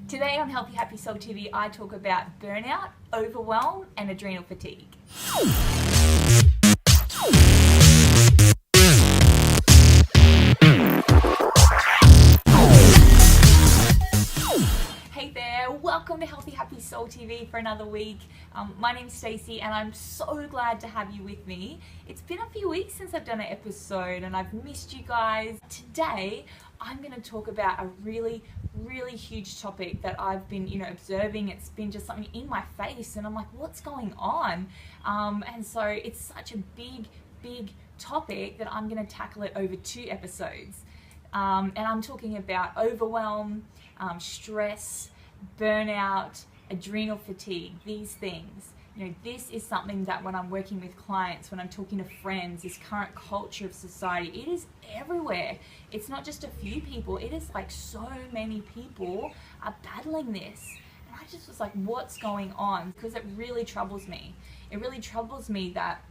Today on Healthy Happy Soul TV, I talk about burnout, overwhelm, and adrenal fatigue. Hey there, welcome to Healthy Happy Soul TV for another week. My name's Stacey and I'm so glad to have you with me. It's been a few weeks since I've done an episode and I've missed you guys. Today, I'm going to talk about a really huge topic that I've been, observing. It's been just something in my face and I'm like, what's going on? And so it's such a big topic that I'm going to tackle it over 2 episodes. And I'm talking about overwhelm, stress, burnout, adrenal fatigue, these things. This is something that when I'm working with clients, when I'm talking to friends, this current culture of society, it is everywhere. It's not just a few people, it is like so many people are battling this. And I just was like, what's going on? Because it really troubles me. It really troubles me that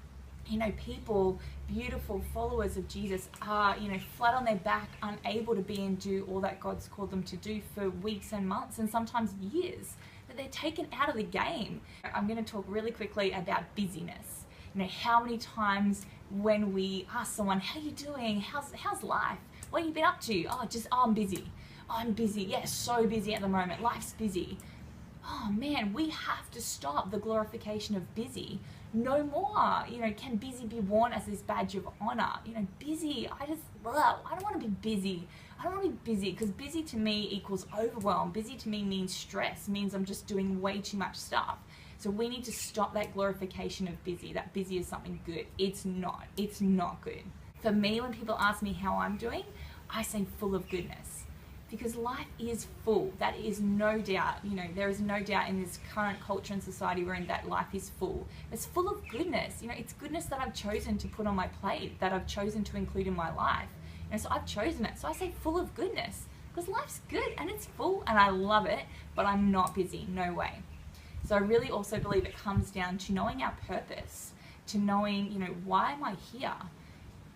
people, beautiful followers of Jesus are, flat on their back, unable to be and do all that God's called them to do for weeks and months and sometimes years, that they're taken out of the game. I'm going to talk really quickly about busyness. How many times when we ask someone, how you doing? How's life? What have you been up to? I'm busy. I'm busy. Yeah, so busy at the moment. Life's busy. Oh man, we have to stop the glorification of busy. No more. Can busy be worn as this badge of honor? Busy, I don't want to be busy. I don't want to be busy because busy to me equals overwhelm. Busy to me means stress, means I'm just doing way too much stuff. So we need to stop that glorification of busy, that busy is something good. It's not good. For me, when people ask me how I'm doing, I say full of goodness. Because life is full. That is no doubt. There is no doubt in this current culture and society we're in that life is full. It's full of goodness. It's goodness that I've chosen to put on my plate, that I've chosen to include in my life. So I've chosen it. So I say full of goodness because life's good and it's full and I love it, but I'm not busy. No way. So I really also believe it comes down to knowing our purpose, to knowing, why am I here?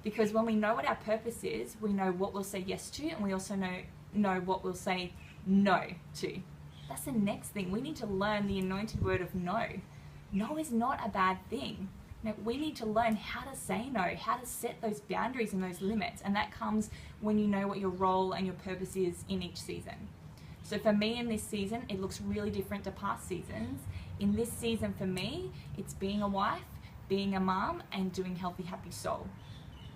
Because when we know what our purpose is, we know what we'll say yes to, and we also know what we'll say no to. That's the next thing. We need to learn the anointed word of no. No is not a bad thing. We need to learn how to say no, how to set those boundaries and those limits, and that comes when you know what your role and your purpose is in each season. So for me in this season, it looks really different to past seasons. In this season for me, it's being a wife, being a mom, and doing Healthy Happy Soul.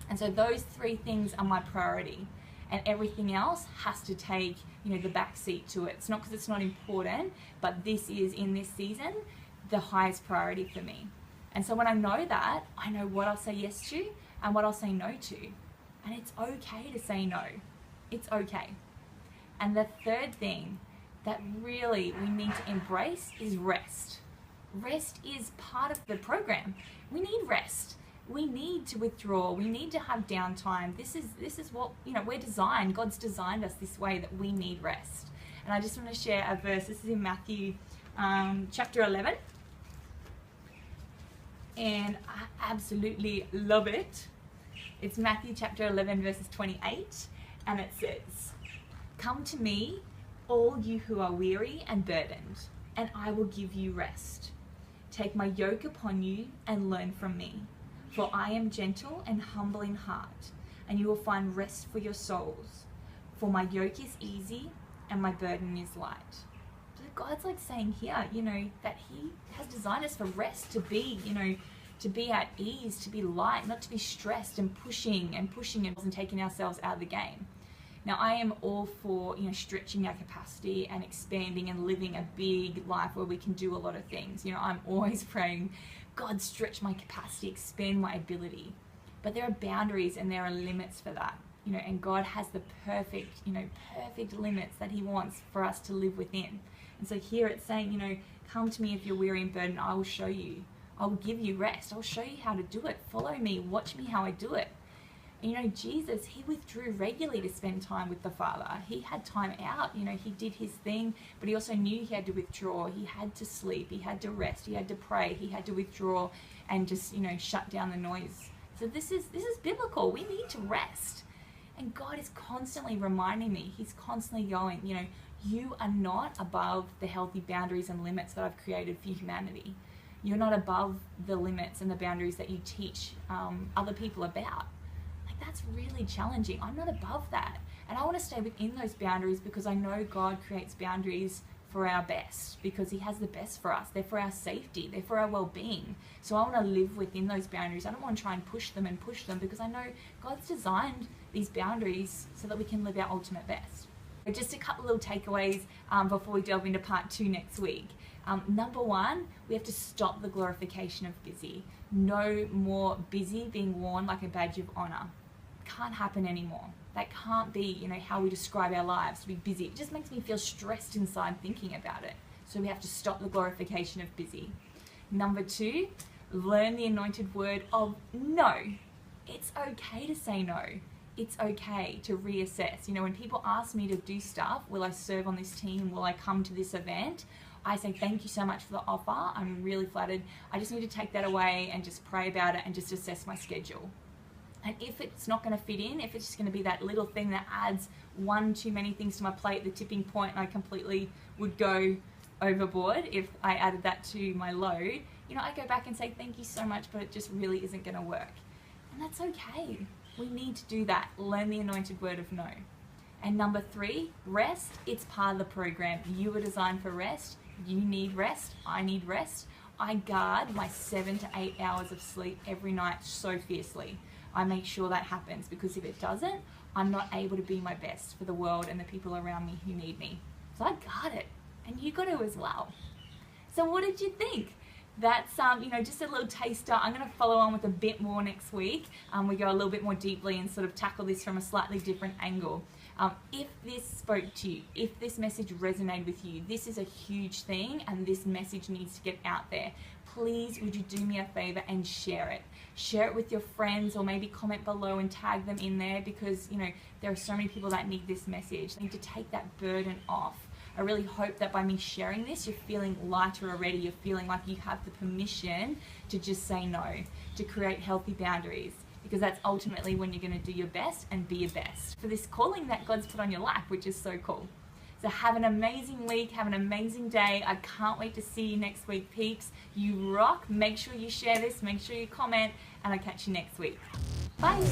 And so those 3 things are my priority. And everything else has to take, the back seat to it. It's not because it's not important, but this is, in this season, the highest priority for me. And so when I know that, I know what I'll say yes to and what I'll say no to. And it's okay to say no. It's okay. And the third thing that really we need to embrace is rest. Rest is part of the program. We need rest. We need to withdraw. We need to have downtime. This is what, we're designed. God's designed us this way, that we need rest. And I just want to share a verse. This is in Matthew chapter 11. And I absolutely love it. It's Matthew chapter 11 verses 28. And it says, "Come to me, all you who are weary and burdened, and I will give you rest. Take my yoke upon you and learn from me. For I am gentle and humble in heart, and you will find rest for your souls. For my yoke is easy and my burden is light." So God's saying here, that He has designed us for rest, to be, to be at ease, to be light, not to be stressed and pushing and taking ourselves out of the game. Now, I am all for, stretching our capacity and expanding and living a big life where we can do a lot of things. I'm always praying, God, stretch my capacity, expand my ability. But there are boundaries and there are limits for that, and God has the perfect limits that He wants for us to live within. And so here it's saying, come to me if you're weary and burdened, I will show you. I will give you rest. I'll show you how to do it. Follow me, watch me how I do it. And Jesus, He withdrew regularly to spend time with the Father. He had time out, He did His thing, but He also knew He had to withdraw. He had to sleep, He had to rest, He had to pray, He had to withdraw and just, shut down the noise. So this is biblical. We need to rest. And God is constantly reminding me, He's constantly going, You are not above the healthy boundaries and limits that I've created for humanity. You're not above the limits and the boundaries that you teach other people about. Like, that's really challenging. I'm not above that. And I want to stay within those boundaries because I know God creates boundaries for our best, because he has the best for us. They're for our safety. They're for our well-being. So I want to live within those boundaries. I don't want to try and push them because I know God's designed these boundaries so that we can live our ultimate best. But just a couple little takeaways before we delve into part 2 next week. Number 1, we have to stop the glorification of busy. No more busy being worn like a badge of honor. Can't happen anymore. That can't be, how we describe our lives, to be busy. It just makes me feel stressed inside thinking about it. So we have to stop the glorification of busy. Number 2, learn the anointed word of no. It's okay to say no. It's okay to reassess. When people ask me to do stuff, will I serve on this team? Will I come to this event? I say, thank you so much for the offer. I'm really flattered. I just need to take that away and just pray about it and just assess my schedule. And if it's not going to fit in, if it's just going to be that little thing that adds one too many things to my plate, the tipping point, and I completely would go overboard if I added that to my load, I go back and say, thank you so much, but it just really isn't going to work. And that's okay. We need to do that. Learn the anointed word of no. And number 3, rest. It's part of the program. You were designed for rest. You need rest. I need rest. I guard my 7 to 8 hours of sleep every night so fiercely. I make sure that happens, because if it doesn't, I'm not able to be my best for the world and the people around me who need me. So I guard it, and you got to as well. So what did you think? That's just a little taster. I'm going to follow on with a bit more next week. We go a little bit more deeply and sort of tackle this from a slightly different angle. If this spoke to you, if this message resonated with you, this is a huge thing and this message needs to get out there. Please, would you do me a favor and share it? Share it with your friends, or maybe comment below and tag them in there, because there are so many people that need this message. They need to take that burden off. I really hope that by me sharing this, you're feeling lighter already. You're feeling like you have the permission to just say no, to create healthy boundaries, because that's ultimately when you're going to do your best and be your best for this calling that God's put on your life, which is so cool. So have an amazing week, have an amazing day. I can't wait to see you next week, peeps. You rock. Make sure you share this, make sure you comment, and I'll catch you next week. Bye.